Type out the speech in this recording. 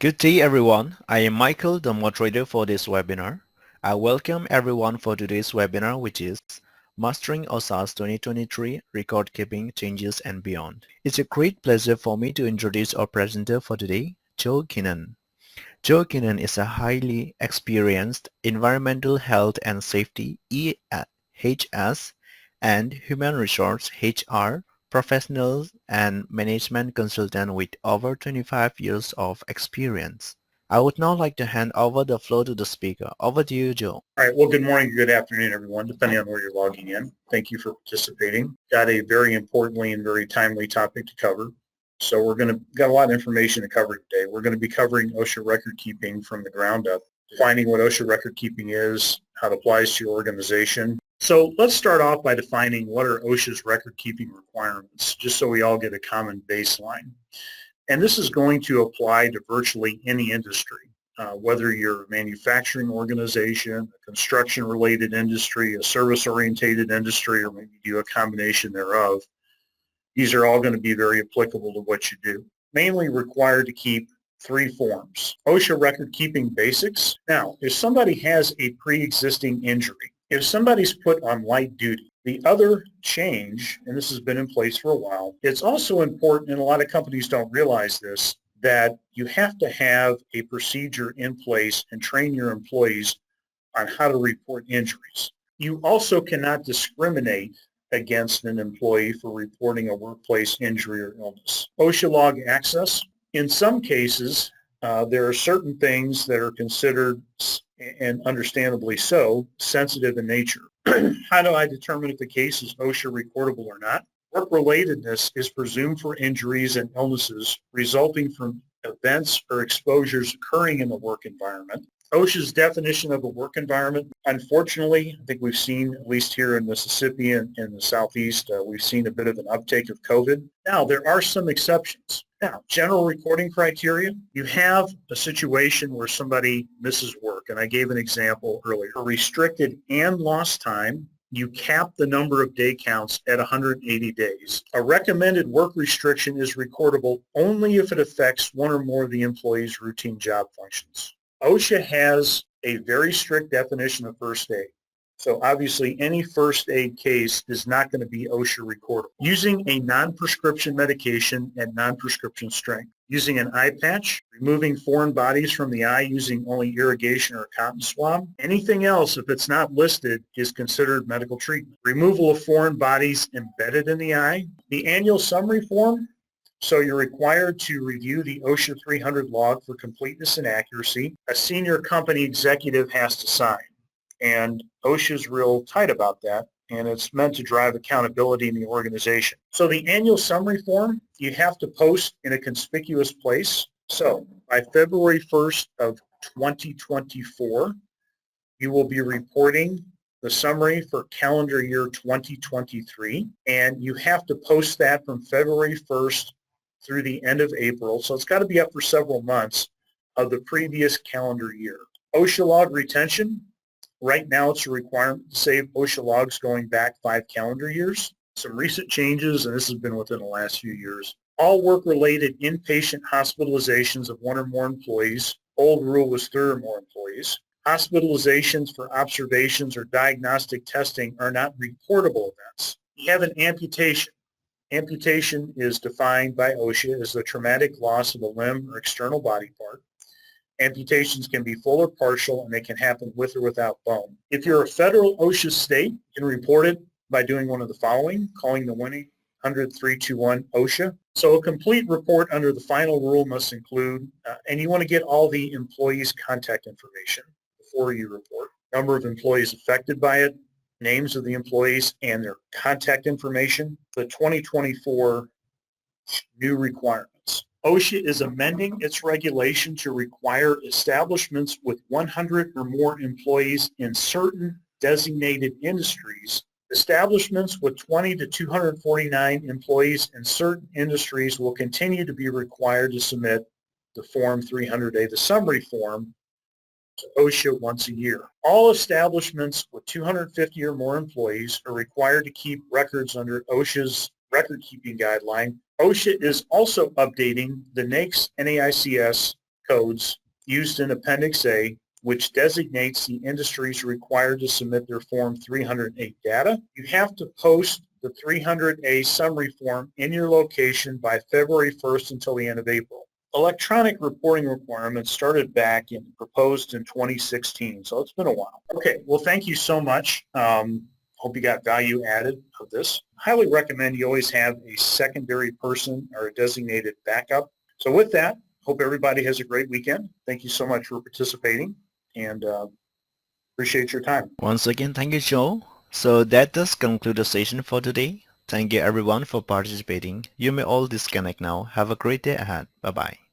Good day everyone. I am Michael, the moderator for this webinar. I welcome everyone for today's webinar, which is Mastering OSHA's 2023 Record Keeping Changes and Beyond. It's a great pleasure for me to introduce our presenter for today, Joe Kinnan. Joe Kinnan is a highly experienced environmental health and safety EHS and human resource HR professional and management consultant with over 25 years of experience. I would now like to hand over the floor to the speaker. Over to you, Joe. All right. Well, good morning, good afternoon, everyone, depending on where you're logging in. Thank you for participating. Got a very importantly and very timely topic to cover. So got a lot of information to cover today. We're going to be covering OSHA record keeping from the ground up, defining what OSHA record keeping is, how it applies to your organization. So let's start off by defining what are OSHA's record keeping requirements, just so we all get a common baseline. And this is going to apply to virtually any industry. Whether you're a manufacturing organization, a construction-related industry, a service-orientated industry, or maybe you do a combination thereof, these are all going to be very applicable to what you do. Mainly required to keep three forms. OSHA record-keeping basics. Now, if somebody has a pre-existing injury, if somebody's put on light duty, the other change, and this has been in place for a while, it's also important, and a lot of companies don't realize this, that you have to have a procedure in place and train your employees on how to report injuries. You also cannot discriminate against an employee for reporting a workplace injury or illness. OSHA log access. In some cases, there are certain things that are considered, and understandably so, sensitive in nature. How do I determine if the case is OSHA recordable or not? Work relatedness is presumed for injuries and illnesses resulting from events or exposures occurring in the work environment. OSHA's definition of a work environment, unfortunately, I think we've seen, at least here in Mississippi and in the Southeast, we've seen a bit of an uptake of COVID. Now, there are some exceptions. Now, general recording criteria, you have a situation where somebody misses work, and I gave an example earlier. For restricted and lost time, you cap the number of day counts at 180 days. A recommended work restriction is recordable only if it affects one or more of the employee's routine job functions. OSHA has a very strict definition of first aid. So obviously any first aid case is not going to be OSHA recordable. Using a non-prescription medication at non-prescription strength. Using an eye patch, removing foreign bodies from the eye using only irrigation or a cotton swab. Anything else, if it's not listed, is considered medical treatment. Removal of foreign bodies embedded in the eye. The annual summary form. So you're required to review the OSHA 300 log for completeness and accuracy. A senior company executive has to sign. And OSHA's real tight about that, and it's meant to drive accountability in the organization. So the annual summary form, you have to post in a conspicuous place. So by February 1st of 2024, you will be reporting the summary for calendar year 2023, and you have to post that from February 1st through the end of April. So it's got to be up for several months of the previous calendar year. OSHA log retention. Right now, it's a requirement to save OSHA logs going back 5 calendar years. Some recent changes, and this has been within the last few years. All work-related inpatient hospitalizations of 1 or more employees. Old rule was 3 or more employees. Hospitalizations for observations or diagnostic testing are not reportable events. You have an amputation. Amputation is defined by OSHA as the traumatic loss of a limb or external body part. Amputations can be full or partial, and they can happen with or without bone. If you're a federal OSHA state, you can report it by doing one of the following, calling the 1-800-321-OSHA. So a complete report under the final rule must include, and you want to get all the employees' contact information before you report, number of employees affected by it, names of the employees, and their contact information. The 2024 new requirements. OSHA is amending its regulation to require establishments with 100 or more employees in certain designated industries. Establishments with 20 to 249 employees in certain industries will continue to be required to submit the Form 300A, the summary form, to OSHA once a year. All establishments with 250 or more employees are required to keep records under OSHA's record-keeping guideline. OSHA is also updating the NAICS codes used in Appendix A, which designates the industries required to submit their Form 308 data. You have to post the 300A summary form in your location by February 1st until the end of April. Electronic reporting requirements started back and proposed in 2016, so it's been a while. Okay, well, thank you so much. Hope you got value added of this. Highly recommend you always have a secondary person or a designated backup. So with that, hope everybody has a great weekend. Thank you so much for participating, and appreciate your time. Once again, thank you, Joe. So that does conclude the session for today. Thank you everyone for participating. You may all disconnect now. Have a great day ahead. Bye-bye.